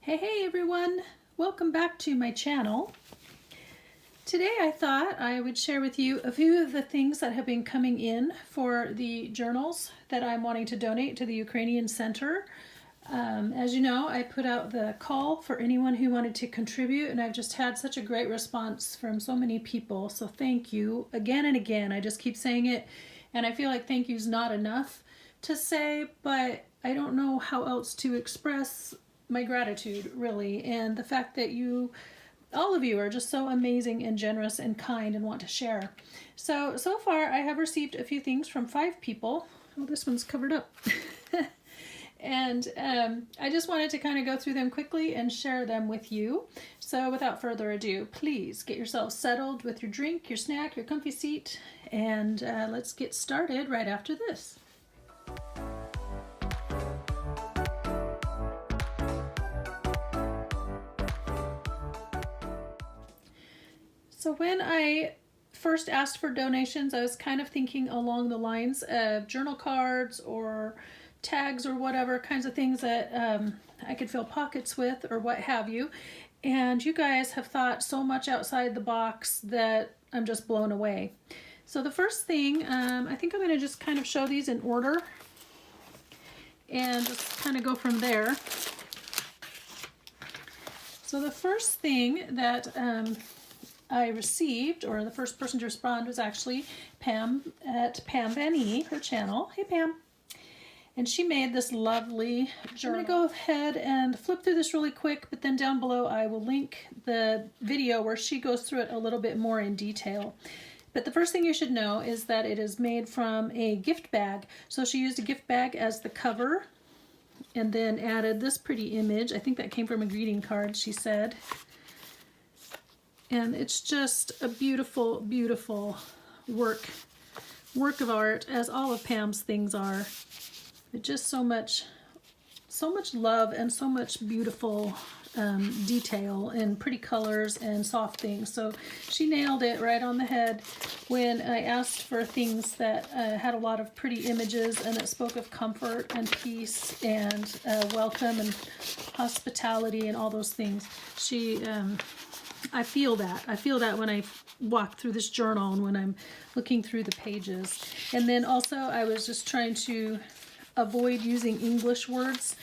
Hey everyone, welcome back to my channel. Today I thought I would share with you a few of the things that have been coming in for the journals that I'm wanting to donate to the Ukrainian Center. As you know, I put out the call for anyone who wanted to contribute, and I've just had such a great response from so many people, so thank you again and again. I just keep saying it, and I feel like thank you's not enough to say, but I don't know how else to express my gratitude, really, and the fact that all of you are just so amazing and generous and kind and want to share. So far I have received a few things from 5 people. Oh, this one's covered up. And I just wanted to kind of go through them quickly and share them with you. So without further ado, please get yourself settled with your drink, your snack, your comfy seat, and let's get started right after this. So when I first asked for donations, I was kind of thinking along the lines of journal cards or tags or whatever kinds of things that I could fill pockets with or what have you. And you guys have thought so much outside the box that I'm just blown away. So the first thing, I think I'm going to just kind of show these in order and just kind of go from there. So the first thing that I received, or the first person to respond, was actually Pam at Pam Van E, her channel. Hey Pam. And she made this lovely journal. I'm going to go ahead and flip through this really quick, but then down below I will link the video where she goes through it a little bit more in detail. But the first thing you should know is that it is made from a gift bag. So she used a gift bag as the cover and then added this pretty image. I think that came from a greeting card, she said. And it's just a beautiful, beautiful work of art, as all of Pam's things are. But just so much love and so much beautiful detail and pretty colors and soft things. So she nailed it right on the head when I asked for things that had a lot of pretty images and that spoke of comfort and peace and welcome and hospitality and all those things. I feel that when I walk through this journal and when I'm looking through the pages. And then also I was just trying to avoid using English words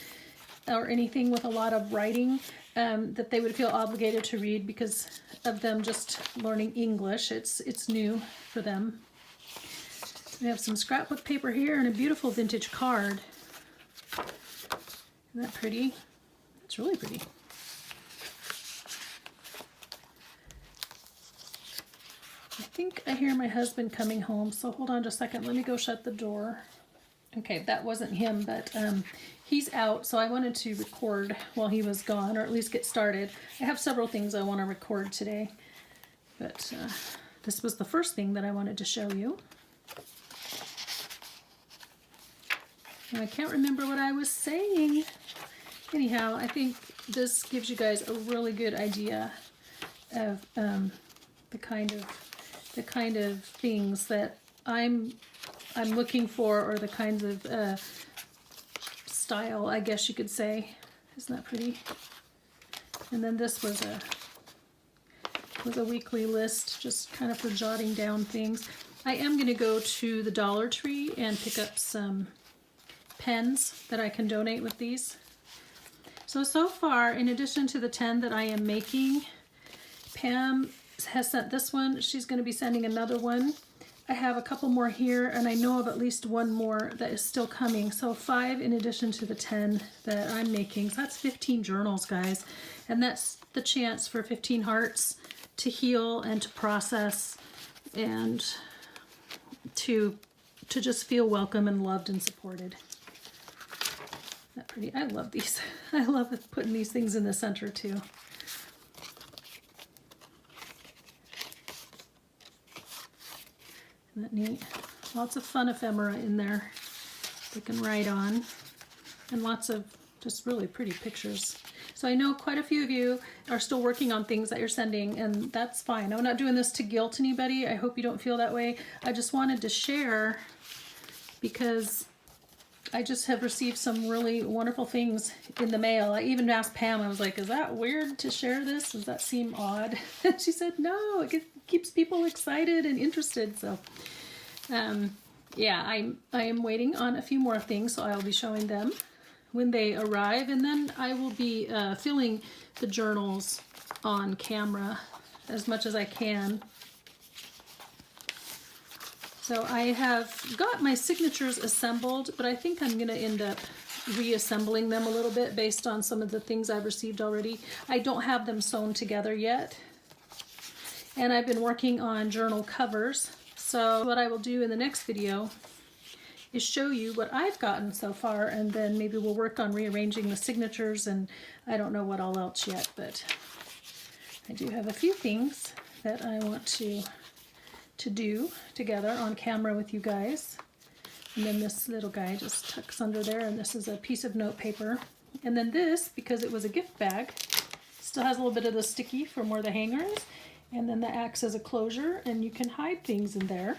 or anything with a lot of writing that they would feel obligated to read because of them just learning English. It's new for them. We have some scrapbook paper here and a beautiful vintage card. Isn't that pretty? It's really pretty. I think I hear my husband coming home, so hold on just a second. Let me go shut the door. Okay, that wasn't him, but he's out, so I wanted to record while he was gone, or at least get started. I have several things I want to record today, but this was the first thing that I wanted to show you. And I can't remember what I was saying. Anyhow, I think this gives you guys a really good idea of the kind of things that I'm looking for, or the kinds of style, I guess you could say. Isn't that pretty? And then this was a weekly list, just kind of for jotting down things. I am going to go to the Dollar Tree and pick up some pens that I can donate with these. So far, in addition to the 10 that I am making, Pam has sent this one. She's going to be sending another one. I have a couple more here, and I know of at least one more that is still coming. So 5 in addition to the 10 that I'm making. So that's 15 journals, guys. And that's the chance for 15 hearts to heal and to process and to just feel welcome and loved and supported. Isn't that pretty? I love these. I love putting these things in the center too. Isn't that neat? Lots of fun ephemera in there they can write on, and lots of just really pretty pictures. So I know quite a few of you are still working on things that you're sending, and that's fine. I'm not doing this to guilt anybody. I hope you don't feel that way. I just wanted to share because I just have received some really wonderful things in the mail. I even asked Pam, I was like, is that weird to share this? Does that seem odd? And she said, no, it keeps people excited and interested. So, yeah, I am waiting on a few more things, so I'll be showing them when they arrive. And then I will be filling the journals on camera as much as I can. So I have got my signatures assembled, but I think I'm going to end up reassembling them a little bit based on some of the things I've received already. I don't have them sewn together yet. And I've been working on journal covers. So what I will do in the next video is show you what I've gotten so far, and then maybe we'll work on rearranging the signatures, and I don't know what all else yet, but I do have a few things that I want to do together on camera with you guys. And then this little guy just tucks under there, and this is a piece of note paper. And then this, because it was a gift bag, still has a little bit of the sticky from where the hanger is, and then that acts as a closure, and you can hide things in there.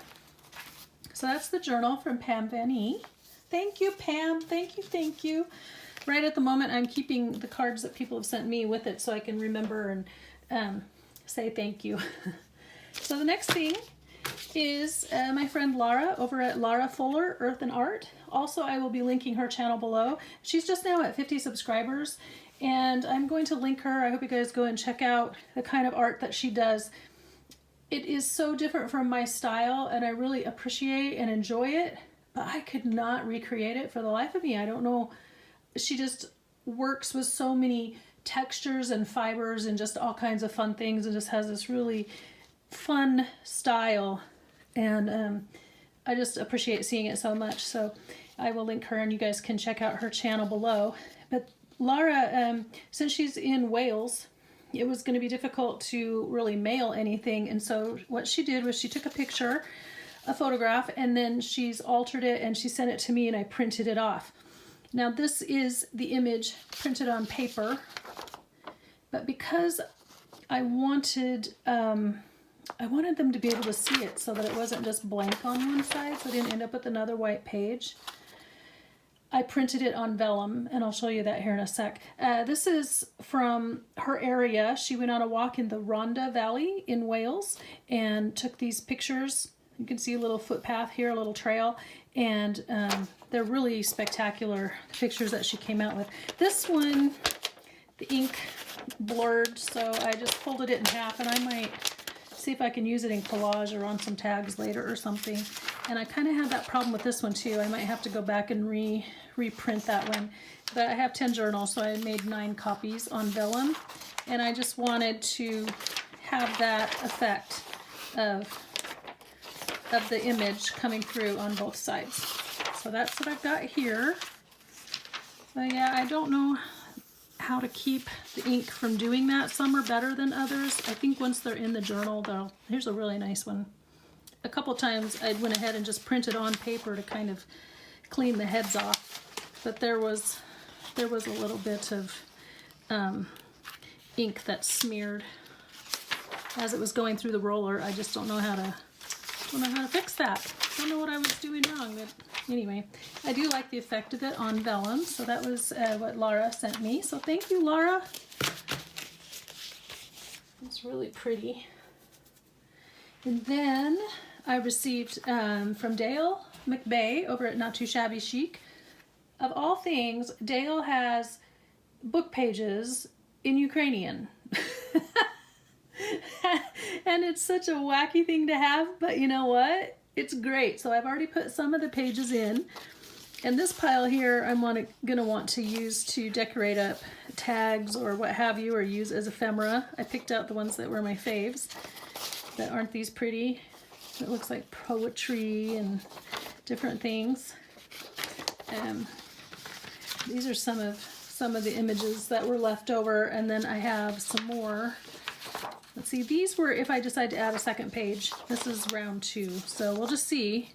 So that's the journal from Pam Van E. Thank you, Pam. Thank you, thank you. Right at the moment, I'm keeping the cards that people have sent me with it so I can remember and say thank you. So the next thing is my friend Lara over at Lara Fuller Earth and Art. Also, I will be linking her channel below. She's just now at 50 subscribers, and I'm going to link her. I hope you guys go and check out the kind of art that she does. It is so different from my style, and I really appreciate and enjoy it, but I could not recreate it for the life of me. I don't know. She just works with so many textures and fibers and just all kinds of fun things, and just has this really fun style, and I just appreciate seeing it so much. So I will link her, and you guys can check out her channel below. But Lara, since she's in Wales, it was going to be difficult to really mail anything, and so what she did was she took a picture, a photograph, and then she's altered it and she sent it to me, and I printed it off. Now this is the image printed on paper, but because I wanted them to be able to see it so that it wasn't just blank on one side, so I didn't end up with another white page, I printed it on vellum, and I'll show you that here in a sec. This is from her area. She went on a walk in the Rhondda Valley in Wales and took these pictures. You can see a little footpath here, a little trail, and they're really spectacular pictures that she came out with. This one, the ink blurred, so I just folded it in half, and I might see if I can use it in collage or on some tags later or something. And I kind of had that problem with this one too. I might have to go back and reprint that one. But I have 10 journals, so I made 9 copies on vellum, and I just wanted to have that effect of the image coming through on both sides. So that's what I've got here. So yeah, I don't know how to keep the ink from doing that. Some are better than others. I think once they're in the journal, though, here's a really nice one. A couple times I went ahead and just printed on paper to kind of clean the heads off, but there was a little bit of ink that smeared as it was going through the roller. I just don't know how to fix that. Don't know what I was doing wrong, but anyway, I do like the effect of it on vellum, so that was what Lara sent me. So thank you, Lara. It's really pretty. And then I received from Dale McBay over at Not Too Shabby Chic. Of all things, Dale has book pages in Ukrainian. And it's such a wacky thing to have, but you know what? It's great. So I've already put some of the pages in. And this pile here I'm going to want to use to decorate up tags or what have you, or use as ephemera. I picked out the ones that were my faves. That aren't these pretty? It looks like poetry and different things. These are some of the images that were left over, and then I have some more. Let's see, these were if I decide to add a second page. This is round 2, so we'll just see.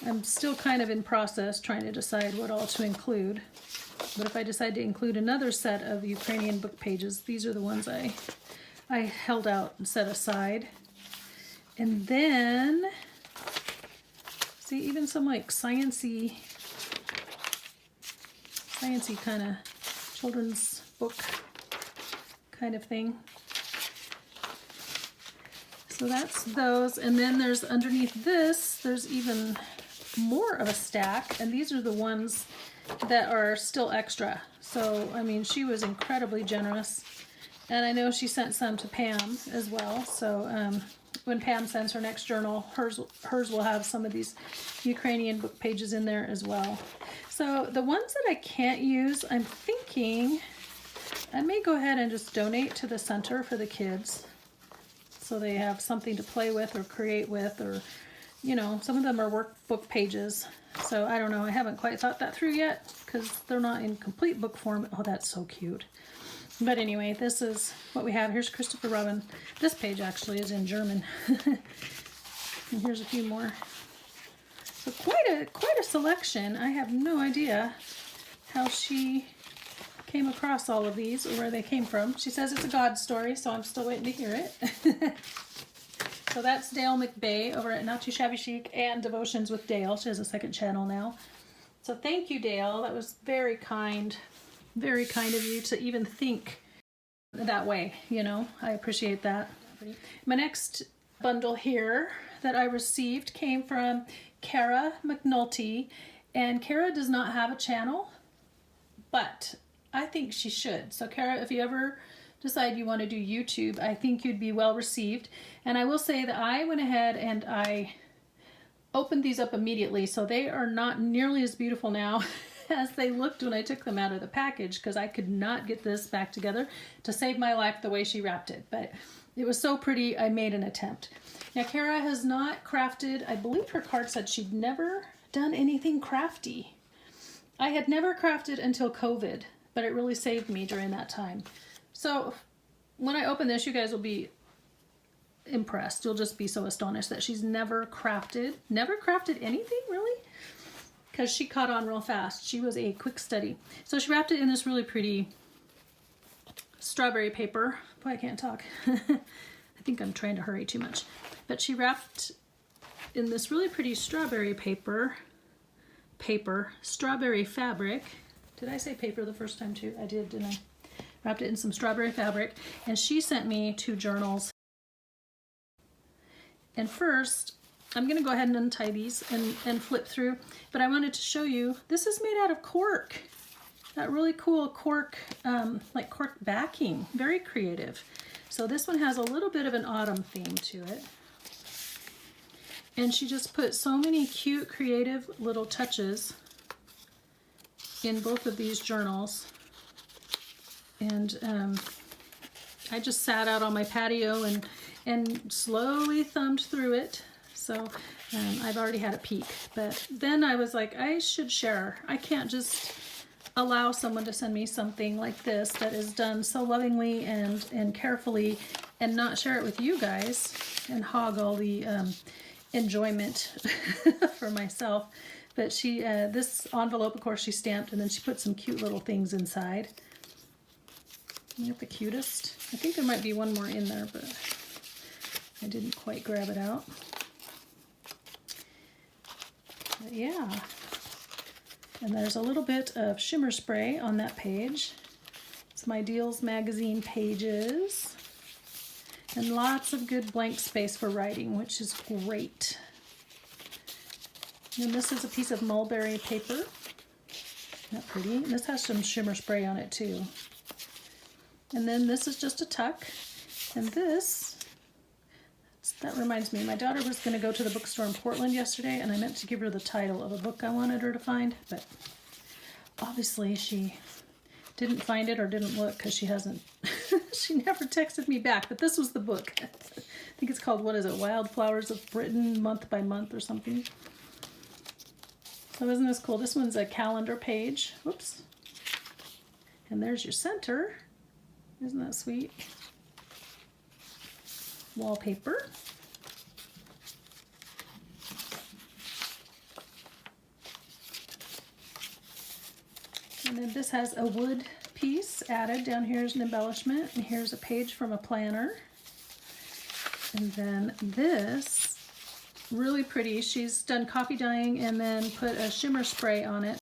I'm still kind of in process trying to decide what all to include. But if I decide to include another set of Ukrainian book pages, these are the ones I held out and set aside. And then, see, even some like sciencey sciencey kind of children's book kind of thing. So that's those, and then there's underneath this, there's even more of a stack, and these are the ones that are still extra. So, I mean, she was incredibly generous, and I know she sent some to Pam as well. So when Pam sends her next journal, hers will have some of these Ukrainian book pages in there as well. So the ones that I can't use, I'm thinking I may go ahead and just donate to the center for the kids, so they have something to play with or create with, or, you know, some of them are workbook pages. So I don't know, I haven't quite thought that through yet because they're not in complete book form. Oh, that's so cute. But anyway, this is what we have. Here's Christopher Robin. This page actually is in German. And here's a few more. So quite a selection. I have no idea how she came across all of these or where they came from. She says it's a God story, so I'm still waiting to hear it. So that's Dale McBay over at Not Too Shabby Chic and Devotions with Dale. She has a second channel now. So thank you, Dale. That was very kind of you to even think that way, you know. I appreciate that. My next bundle here that I received came from Cara McNulty, and Cara does not have a channel, but I think she should. So Cara, if you ever decide you want to do YouTube, I think you'd be well received. And I will say that I went ahead and I opened these up immediately, so they are not nearly as beautiful now as they looked when I took them out of the package, because I could not get this back together to save my life the way she wrapped it. But it was so pretty, I made an attempt. Now, Cara has not crafted, I believe her card said she'd never done anything crafty. I had never crafted until COVID, but it really saved me during that time. So when I open this, you guys will be impressed. You'll just be so astonished that she's never crafted anything, really? Because she caught on real fast. She was a quick study. So she wrapped it in this really pretty strawberry paper. Boy, I can't talk. I think I'm trying to hurry too much. But she wrapped in this really pretty strawberry strawberry fabric. Did I say paper the first time too? I did, didn't I? Wrapped it in some strawberry fabric, and she sent me 2 journals. And first, I'm going to go ahead and untie these and flip through, but I wanted to show you, this is made out of cork. That really cool cork, like cork backing. Very creative. So this one has a little bit of an autumn theme to it. And she just put so many cute, creative little touches in both of these journals. And I just sat out on my patio and slowly thumbed through it. So I've already had a peek, but then I was like, I should share. I can't just allow someone to send me something like this that is done so lovingly and carefully and not share it with you guys and hog all the enjoyment for myself. But she, this envelope, of course, she stamped, and then she put some cute little things inside. Isn't it the cutest? I think there might be one more in there, but I didn't quite grab it out. But yeah. And there's a little bit of shimmer spray on that page. It's my Deals magazine pages. And lots of good blank space for writing, which is great. And this is a piece of mulberry paper. Isn't that pretty? And this has some shimmer spray on it too. And then this is just a tuck. And this, that reminds me, my daughter was going to go to the bookstore in Portland yesterday, and I meant to give her the title of a book I wanted her to find, but obviously she didn't find it or didn't look because she hasn't, she never texted me back, but this was the book. I think it's called, what is it, Wildflowers of Britain, Month by Month or something. So isn't this cool? This one's a calendar page. Whoops. And there's your center. Isn't that sweet? Wallpaper. And then this has a wood piece added. Down here is an embellishment, and here's a page from a planner. And then this, really pretty. She's done coffee dyeing and then put a shimmer spray on it.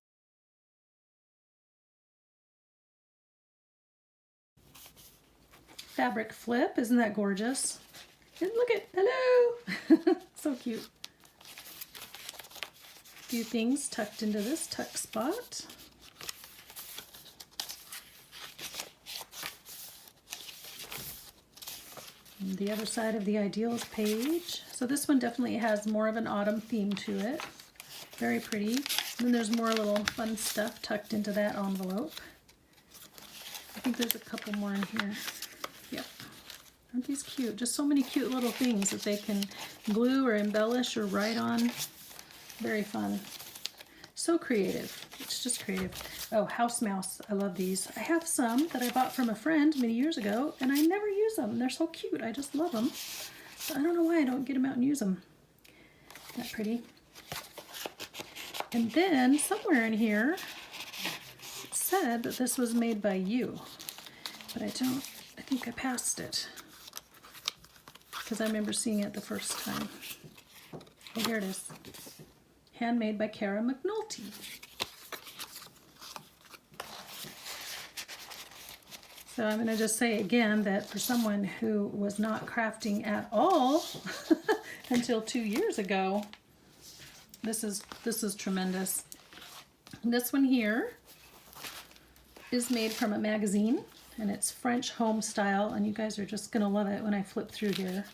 fabric flip. Isn't that gorgeous? And look at, hello! So cute. A few things tucked into this tuck spot. And the other side of the Ideals page. So this one definitely has more of an autumn theme to it. Very pretty. And then there's more little fun stuff tucked into that envelope. I think there's a couple more in here. Yep. Aren't these cute? Just so many cute little things that they can glue or embellish or write on. Very fun. So creative. It's just creative. Oh, house mouse. I love these. I have some that I bought from a friend many years ago, and I never use them. They're so cute. I just love them. So I don't know why I don't get them out and use them. Isn't that pretty? And then somewhere in here it said that this was made by you, but I think I passed it because I remember seeing it the first time. Oh, here it is. Handmade by Cara McNulty. So I'm going to just say again that for someone who was not crafting at all until 2 years ago, this is tremendous. This one here is made from a magazine, and it's French home style, and you guys are just gonna love it when I flip through here.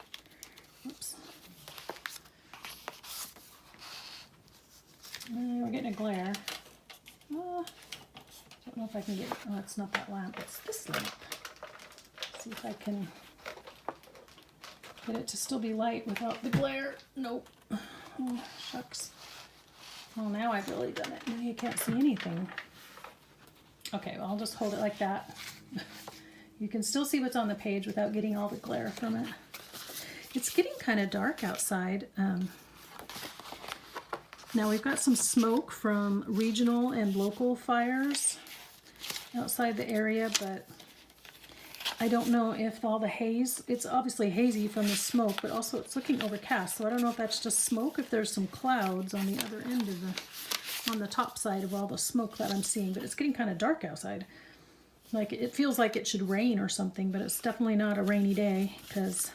Oops. We're getting a glare. I don't know if I can get, oh, it's not that lamp, it's this lamp. Let's see if I can get it to still be light without the glare. Nope. Oh, shucks. Well, now I've really done it. Now you can't see anything. Okay, well, I'll just hold it like that. You can still see what's on the page without getting all the glare from it. It's getting kind of dark outside. Now we've got some smoke from regional and local fires outside the area, but I don't know if all the haze, it's obviously hazy from the smoke, but also it's looking overcast, so I don't know if that's just smoke, if there's some clouds on the other end of the, on the top side of all the smoke that I'm seeing, but it's getting kind of dark outside. Like, it feels like it should rain or something, but it's definitely not a rainy day, because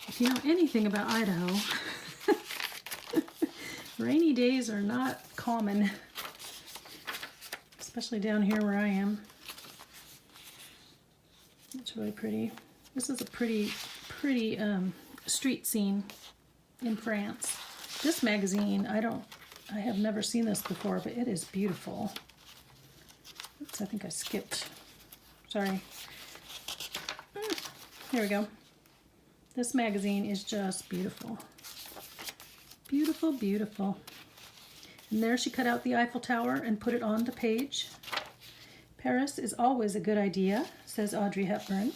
if you know anything about Idaho, rainy days are not common, especially down here where I am. It's really pretty. This is a pretty street scene in France. This magazine, I have never seen this before, but it is beautiful. Oops, I think I skipped. Sorry. Here we go. This magazine is just beautiful. Beautiful, beautiful. And there she cut out the Eiffel Tower and put it on the page. Paris is always a good idea, says Audrey Hepburn.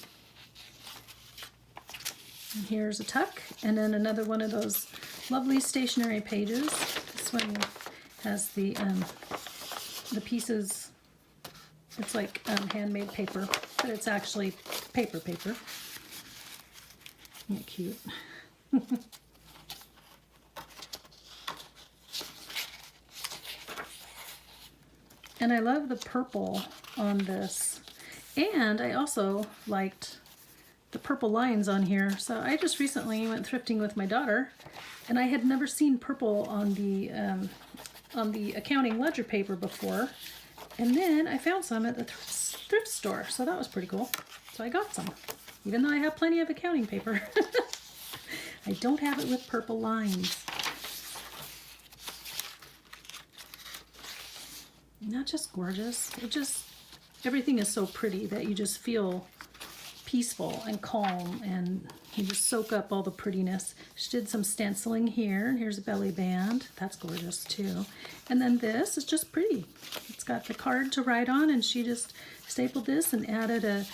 And here's a tuck, and then another one of those lovely stationery pages. This one has the pieces. It's like handmade paper, but it's actually paper. Isn't it cute? And I love the purple on this. And I also liked the purple lines on here. So I just recently went thrifting with my daughter, and I had never seen purple on the accounting ledger paper before. And then I found some at the thrift store, so that was pretty cool. So I got some, even though I have plenty of accounting paper. I don't have it with purple lines. Not just gorgeous, everything is so pretty that you just feel peaceful and calm, and you just soak up all the prettiness. She did some stenciling here. Here's a belly band. That's gorgeous too. And then this is just pretty. It's got the card to write on, and she just stapled this and added a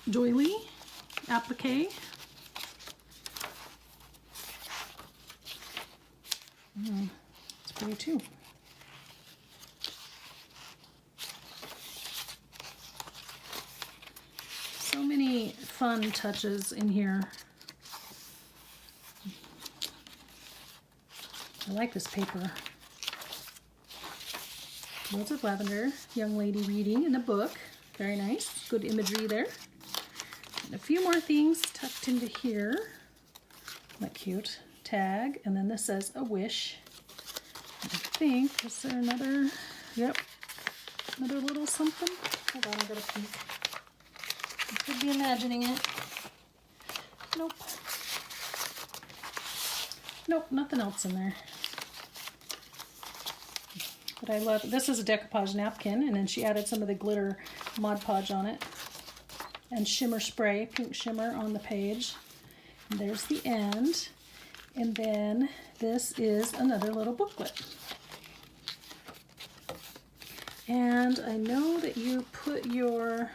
doily applique. It's pretty too. So many fun touches in here. I like this paper. Loads of lavender. Young lady reading in a book. Very nice. Good imagery there. a few more things tucked into here. Isn't that cute? Tag, and then this says a wish. I think, is there another, yep, another little something? Hold on, I gotta peek. I could be imagining it. Nope. Nope, nothing else in there. But I love, this is a decoupage napkin, and then she added some of the glitter Mod Podge on it. And shimmer spray, pink shimmer on the page. And there's the end. And then this is another little booklet. And I know that you put your,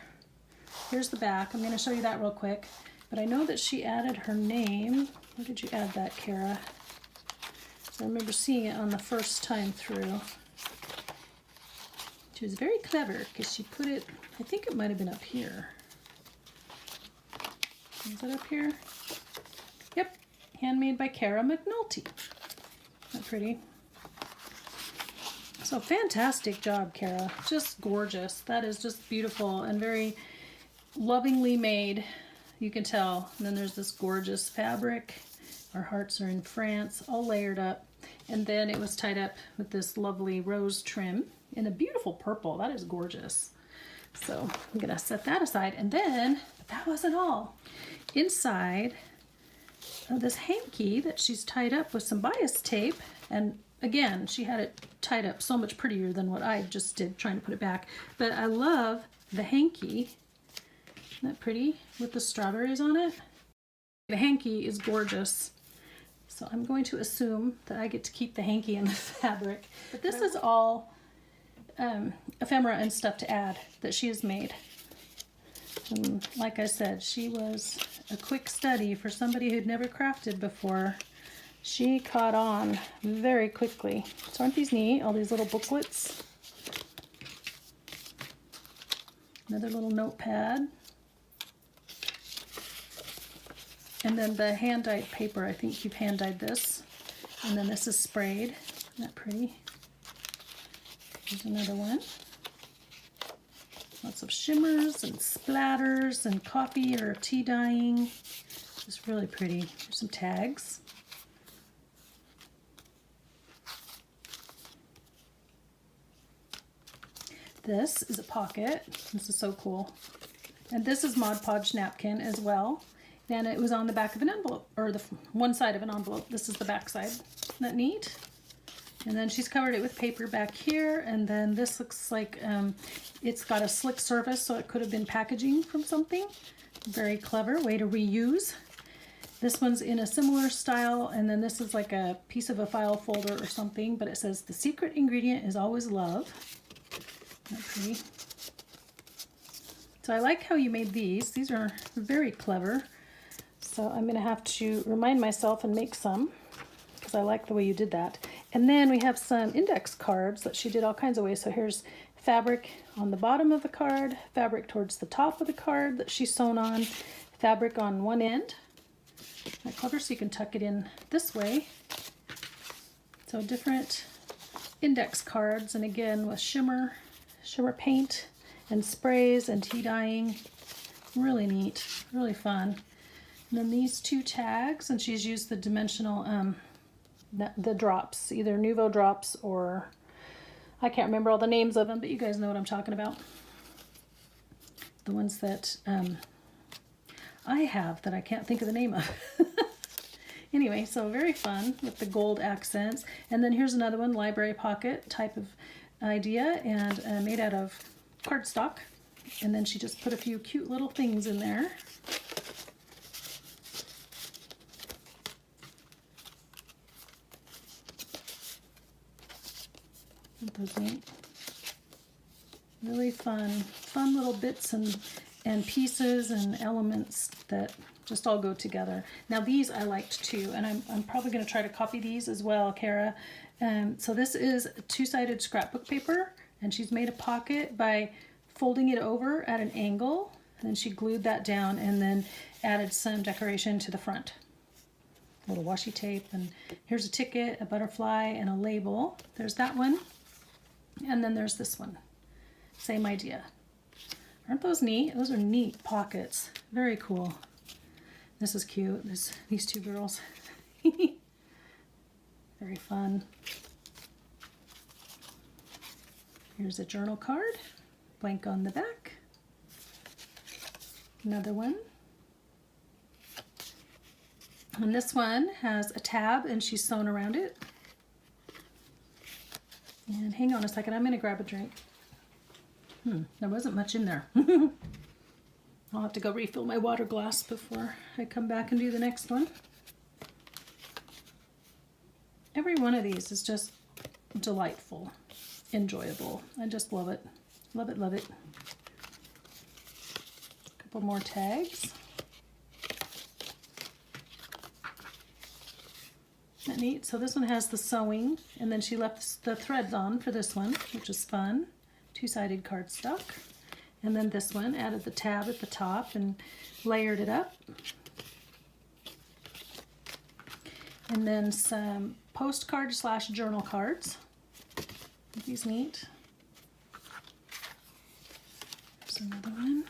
here's the back. I'm going to show you that real quick. But I know that she added her name. Where did you add that, Cara? So I remember seeing it on the first time through. She was very clever because she put it, I think it might have been up here. Is it up here? Yep, handmade by Cara McNulty. Isn't that pretty? So fantastic job, Cara. Just gorgeous. That is just beautiful and very lovingly made. You can tell. And then there's this gorgeous fabric. Our hearts are in France, all layered up. And then it was tied up with this lovely rose trim in a beautiful purple. That is gorgeous. So I'm gonna set that aside. And then, but that wasn't all. Inside of this hanky that she's tied up with some bias tape, and again, she had it tied up so much prettier than what I just did trying to put it back. But I love the hanky. Isn't that pretty? With the strawberries on it. The hanky is gorgeous. So I'm going to assume that I get to keep the hanky and the fabric. But this is all ephemera and stuff to add that she has made. And like I said, she was a quick study for somebody who'd never crafted before. She caught on very quickly. So aren't these neat? All these little booklets. Another little notepad. And then the hand-dyed paper, I think you've hand-dyed this. And then this is sprayed. Isn't that pretty? Here's another one. Lots of shimmers and splatters and coffee or tea dyeing. Just really pretty. Here's some tags. This is a pocket. This is so cool. And this is Mod Podge napkin as well. And it was on the back of an envelope, or the one side of an envelope. This is the back side. Isn't that neat? And then she's covered it with paper back here. And then this looks like it's got a slick surface, so it could have been packaging from something. Very clever way to reuse. This one's in a similar style, and then this is like a piece of a file folder or something, but it says the secret ingredient is always love. Isn't that pretty? So I like how you made these. These are very clever. So I'm going to have to remind myself and make some because I like the way you did that. And then we have some index cards that she did all kinds of ways. So here's fabric on the bottom of the card, fabric towards the top of the card that she's sewn on, fabric on one end. Isn't that clever? So you can tuck it in this way. So different index cards, and again with shimmer paint and sprays and tea dyeing. Really neat, really fun. And then these two tags, and she's used the dimensional, the drops, either Nuvo drops or, I can't remember all the names of them, but you guys know what I'm talking about. The ones that I have that I can't think of the name of. Anyway, so very fun with the gold accents. And then here's another one, library pocket type of idea, and made out of cardstock. And then she just put a few cute little things in there. Those neat. Really fun little bits and pieces and elements that just all go together. Now these I liked too, and I'm probably going to try to copy these as well, Cara. So this is two-sided scrapbook paper, and she's made a pocket by folding it over at an angle, and then she glued that down and then added some decoration to the front. A little washi tape, and here's a ticket, a butterfly, and a label. There's that one. And then there's this one. Same idea. Aren't those neat? Those are neat pockets. Very cool. This is cute. These two girls. Very fun. Here's a journal card. Blank on the back. Another one. And this one has a tab and she's sewn around it. And hang on a second, I'm going to grab a drink. There wasn't much in there. I'll have to go refill my water glass before I come back and do the next one. Every one of these is just delightful, enjoyable. I just love it. Love it, love it. A couple more tags. Isn't that neat? So this one has the sewing, and then she left the threads on for this one, which is fun. Two-sided cardstock. And then this one added the tab at the top and layered it up. And then some postcard / journal cards. Aren't these neat? There's another one.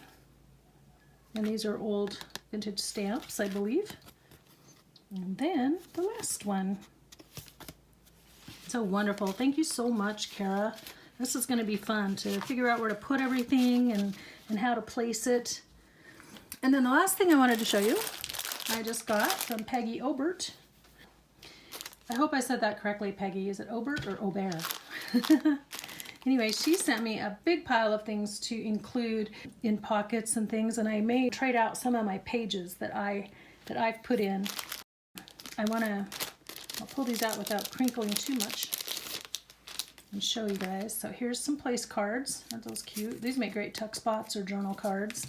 And these are old vintage stamps, I believe. And then the last one. So wonderful. Thank you so much, Cara. This is going to be fun to figure out where to put everything and how to place it. And then the last thing I wanted to show you, I just got from Peggy Obert. I hope I said that correctly, Peggy. Is it Obert or Aubert? Anyway, she sent me a big pile of things to include in pockets and things, and I may trade out some of my pages that I've put in. I'll pull these out without crinkling too much and show you guys. So here's some place cards. Aren't those cute? These make great tuck spots or journal cards.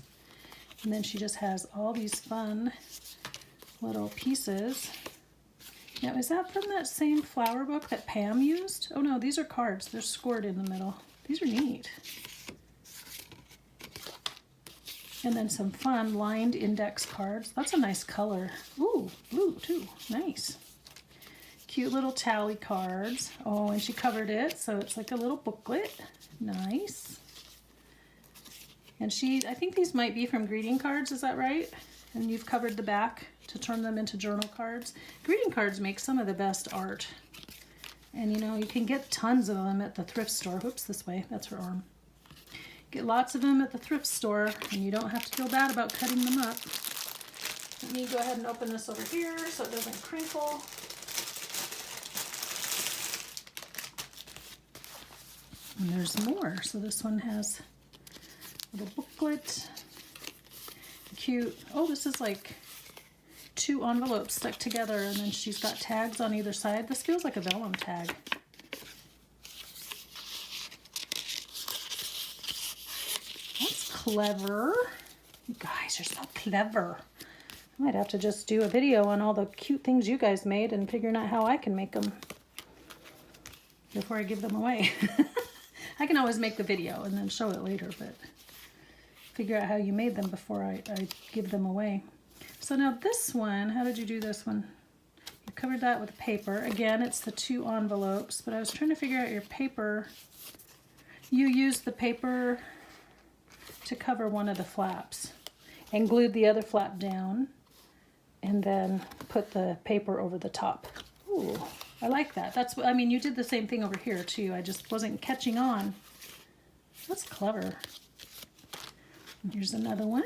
And then she just has all these fun little pieces. Now, is that from that same flower book that Pam used? Oh no, these are cards. They're scored in the middle. These are neat. And then some fun lined index cards. That's a nice color. Ooh, blue too. Nice. Cute little tally cards. Oh, and she covered it, so it's like a little booklet. Nice. And I think these might be from greeting cards, is that right? And you've covered the back to turn them into journal cards. Greeting cards make some of the best art. And you know, you can get tons of them at the thrift store. Whoops, this way, that's her arm. Get lots of them at the thrift store, and you don't have to feel bad about cutting them up. Let me go ahead and open this over here so it doesn't crinkle. And there's more. So this one has a little booklet. Cute. Oh, this is like 2 envelopes stuck together, and then she's got tags on either side. This feels like a vellum tag. That's clever. You guys are so clever. I might have to just do a video on all the cute things you guys made and figuring out how I can make them before I give them away. I can always make the video and then show it later, but figure out how you made them before I give them away. So now this one, how did you do this one? You covered that with paper. Again, it's the 2 envelopes, but I was trying to figure out your paper. You used the paper to cover one of the flaps and glued the other flap down and then put the paper over the top. Ooh, I like that. That's, I mean, you did the same thing over here too. I just wasn't catching on. That's clever. And here's another one.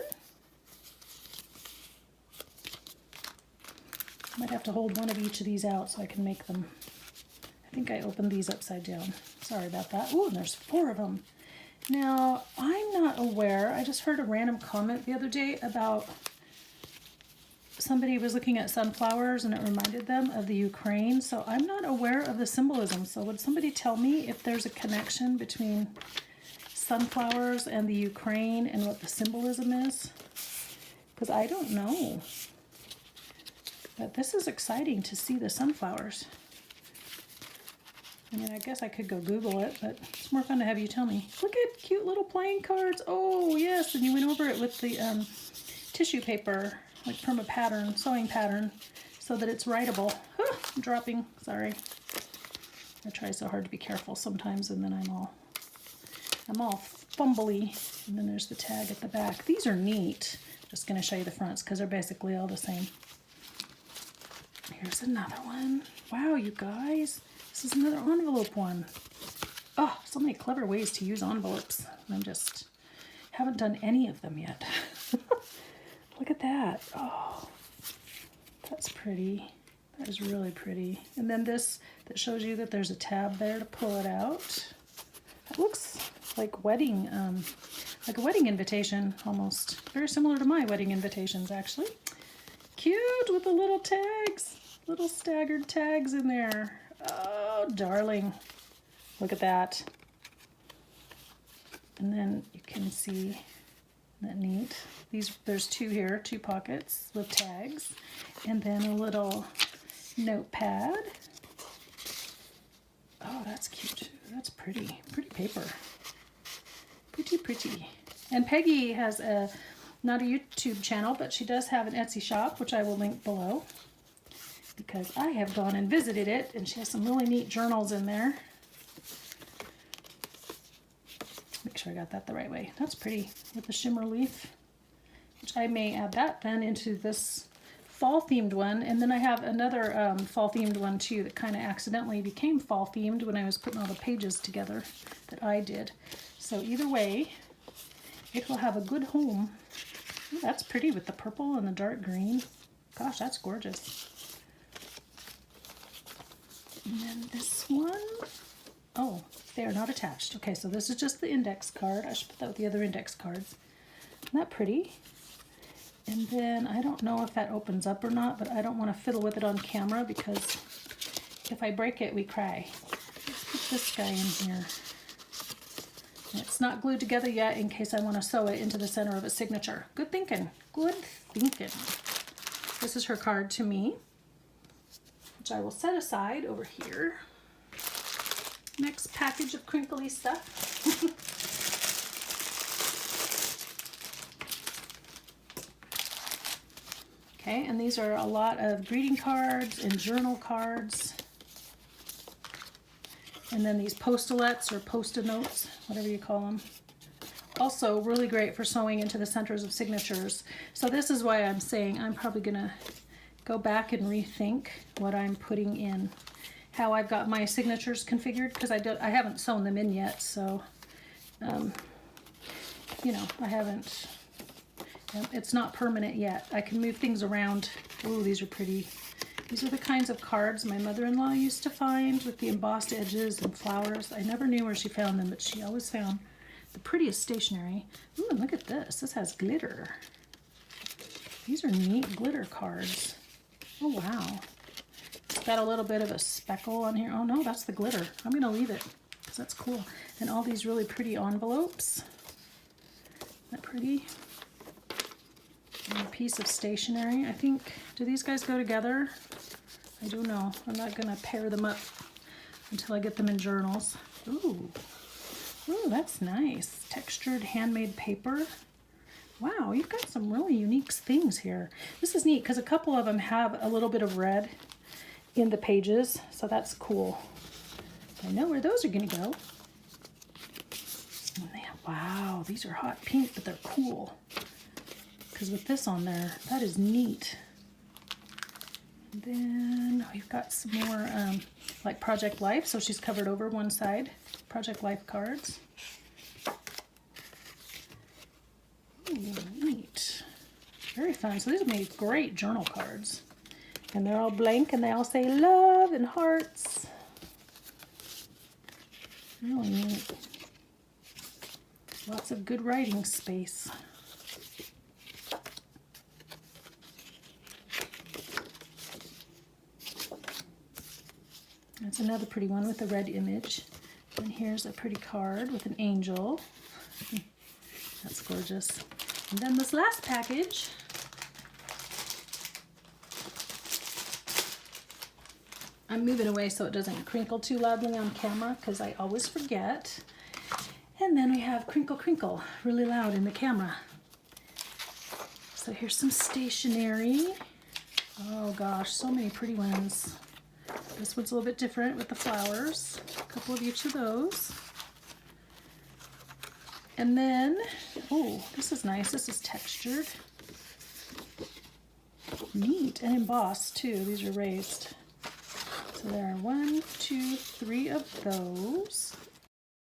I might have to hold one of each of these out so I can make them. I think I opened these upside down. Sorry about that. Ooh, and there's 4 of them. Now, I'm not aware. I just heard a random comment the other day about somebody was looking at sunflowers and it reminded them of the Ukraine. So I'm not aware of the symbolism. So would somebody tell me if there's a connection between sunflowers and the Ukraine and what the symbolism is? Because I don't know. But this is exciting to see the sunflowers. I mean, I guess I could go Google it, but it's more fun to have you tell me. Look at cute little playing cards. Oh, yes, and you went over it with the tissue paper, like from a pattern, sewing pattern, so that it's writable. I'm dropping, sorry. I try so hard to be careful sometimes, and then I'm all fumbly. And then there's the tag at the back. These are neat. Just going to show you the fronts because they're basically all the same. Here's another one. Wow, you guys. This is another envelope one. Oh, so many clever ways to use envelopes. I'm just haven't done any of them yet. Look at that. Oh, that's pretty. That is really pretty. And then this that shows you that there's a tab there to pull it out. It looks like a wedding invitation almost. Very similar to my wedding invitations, actually. Cute with the little tags, little staggered tags in there. Oh, darling. Look at that. And then you can see, isn't that neat? There's two here, 2 pockets with tags, and then a little notepad. Oh, that's cute. That's pretty. Pretty paper. Pretty, pretty. And Peggy has not a YouTube channel, but she does have an Etsy shop, which I will link below, because I have gone and visited it, and she has some really neat journals in there. Make sure I got that the right way. That's pretty with the shimmer leaf, which I may add that then into this fall themed one. And then I have another fall themed one too that kind of accidentally became fall themed when I was putting all the pages together that I did. So either way, it will have a good home. Ooh, that's pretty with the purple and the dark green. Gosh, that's gorgeous. And then this one, oh, they are not attached. Okay, so this is just the index card. I should put that with the other index cards. Isn't that pretty? And then I don't know if that opens up or not, but I don't want to fiddle with it on camera because if I break it, we cry. Let's put this guy in here. And it's not glued together yet in case I want to sew it into the center of a signature. Good thinking. Good thinking. This is her card to me, which I will set aside over here. Next package of crinkly stuff. Okay, and these are a lot of greeting cards and journal cards. And then these postalettes or post-it notes, whatever you call them. Also really great for sewing into the centers of signatures. So this is why I'm saying I'm probably gonna go back and rethink what I'm putting in. How I've got my signatures configured, because I haven't sewn them in yet, so you know, I haven't, it's not permanent yet. I can move things around. Ooh, these are pretty. These are the kinds of cards my mother-in-law used to find with the embossed edges and flowers. I never knew where she found them, but she always found the prettiest stationery. Ooh, and look at this. This has glitter. These are neat glitter cards. Oh, wow. It's got a little bit of a speckle on here. Oh no, that's the glitter. I'm gonna leave it because that's cool. And all these really pretty envelopes. Isn't that pretty? And a piece of stationery. I think, do these guys go together? I don't know. I'm not gonna pair them up until I get them in journals. Ooh, ooh, that's nice. Textured handmade paper. Wow, you've got some really unique things here. This is neat because a couple of them have a little bit of red in the pages, so that's cool. I know where those are gonna go. Wow, these are hot pink, but they're cool. Because with this on there, that is neat. And then we've got some more like Project Life, so she's covered over one side. Project Life cards. Ooh, neat. Very fun. So these make great journal cards. And they're all blank and they all say love and hearts. Really neat. Lots of good writing space. That's another pretty one with a red image. And here's a pretty card with an angel. That's gorgeous. And then this last package I'm moving away so it doesn't crinkle too loudly on camera because I always forget. And then we have crinkle crinkle really loud in the camera. So here's some stationery. Oh gosh, so many pretty ones. This one's a little bit different with the flowers. A couple of each of those. And then, oh, this is nice. This is textured. Neat, and embossed too. These are raised. So there are 1, 2, 3 of those.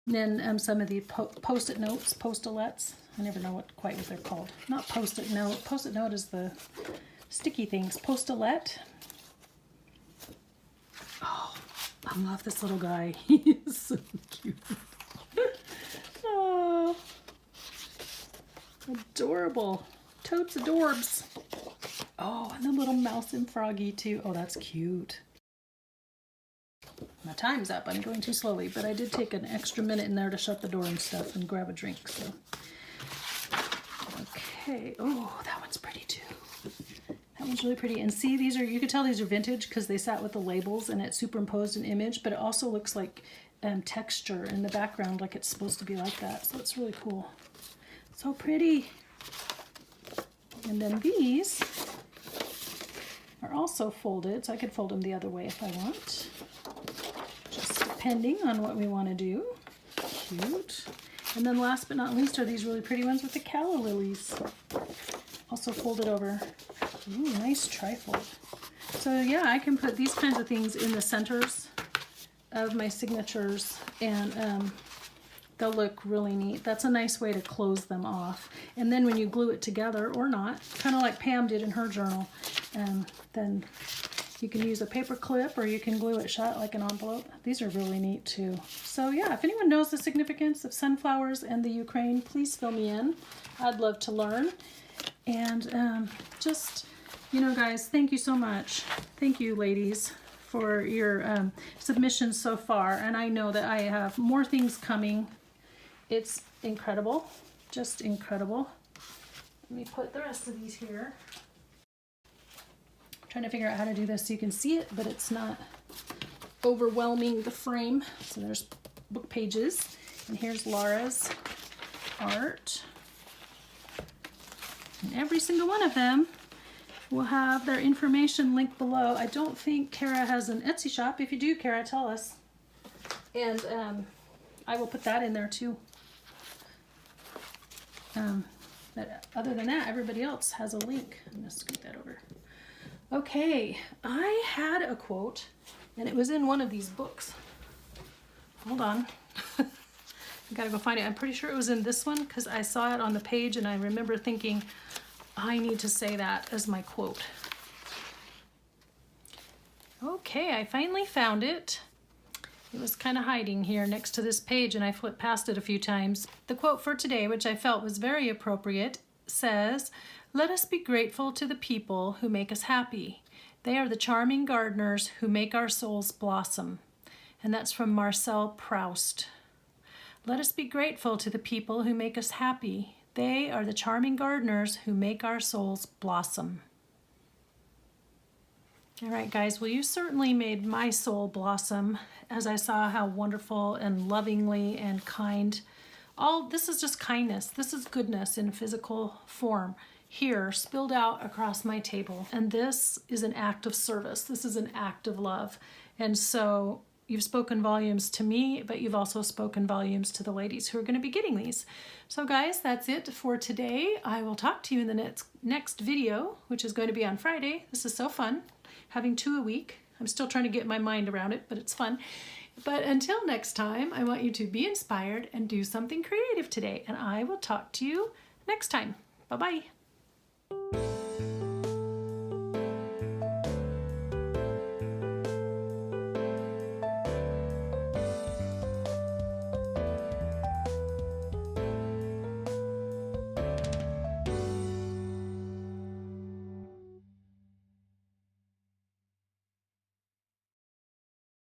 And then some of the post-it notes, post-it-lets. I never know quite what they're called. Not post-it note. Post-it note is the sticky things. Post-it-let. Oh, I love this little guy. He is so cute. Oh, adorable. Totes adorbs. Oh, and the little mouse and froggy too. Oh, that's cute. My time's up. I'm going too slowly, but I did take an extra minute in there to shut the door and stuff and grab a drink. So, okay. Oh, that one's pretty too. That one's really pretty. And see, these are, you can tell these are vintage because they sat with the labels and it superimposed an image, but it also looks like texture in the background, like it's supposed to be like that. So it's really cool. So pretty. And then these are also folded, so I could fold them the other way if I want. Just depending on what we want to do. Cute. And then last but not least are these really pretty ones with the calla lilies. Also folded over. Ooh, nice trifold. So yeah, I can put these kinds of things in the centers of my signatures, and they'll look really neat. That's a nice way to close them off. And then when you glue it together, or not, kind of like Pam did in her journal, then you can use a paper clip or you can glue it shut like an envelope. These are really neat too. So yeah, if anyone knows the significance of sunflowers and the Ukraine, please fill me in. I'd love to learn. And just, you know, guys, thank you so much. Thank you, ladies, for your submissions so far. And I know that I have more things coming. It's incredible, just incredible. Let me put the rest of these here. I'm trying to figure out how to do this so you can see it, but it's not overwhelming the frame. So there's book pages, and here's Laura's art. And every single one of them will have their information linked below. I don't think Cara has an Etsy shop. If you do, Cara, tell us. And I will put that in there too. But other than that, everybody else has a link. I'm gonna scoot that over. Okay, I had a quote, and it was in one of these books. Hold on. I gotta go find it. I'm pretty sure it was in this one because I saw it on the page and I remember thinking, I need to say that as my quote. Okay, I finally found it. It was kind of hiding here next to this page and I flipped past it a few times. The quote for today, which I felt was very appropriate, says, "Let us be grateful to the people who make us happy. They are the charming gardeners who make our souls blossom." And that's from Marcel Proust. Let us be grateful to the people who make us happy. They are the charming gardeners who make our souls blossom. All right, guys, well, you certainly made my soul blossom as I saw how wonderful and lovingly and kind. This is just kindness. This is goodness in physical form here spilled out across my table. And this is an act of service. This is an act of love. And so you've spoken volumes to me, but you've also spoken volumes to the ladies who are going to be getting these. So guys, that's it for today. I will talk to you in the next video, which is going to be on Friday. This is so fun, having 2 a week. I'm still trying to get my mind around it, but it's fun. But until next time, I want you to be inspired and do something creative today. And I will talk to you next time. Bye-bye.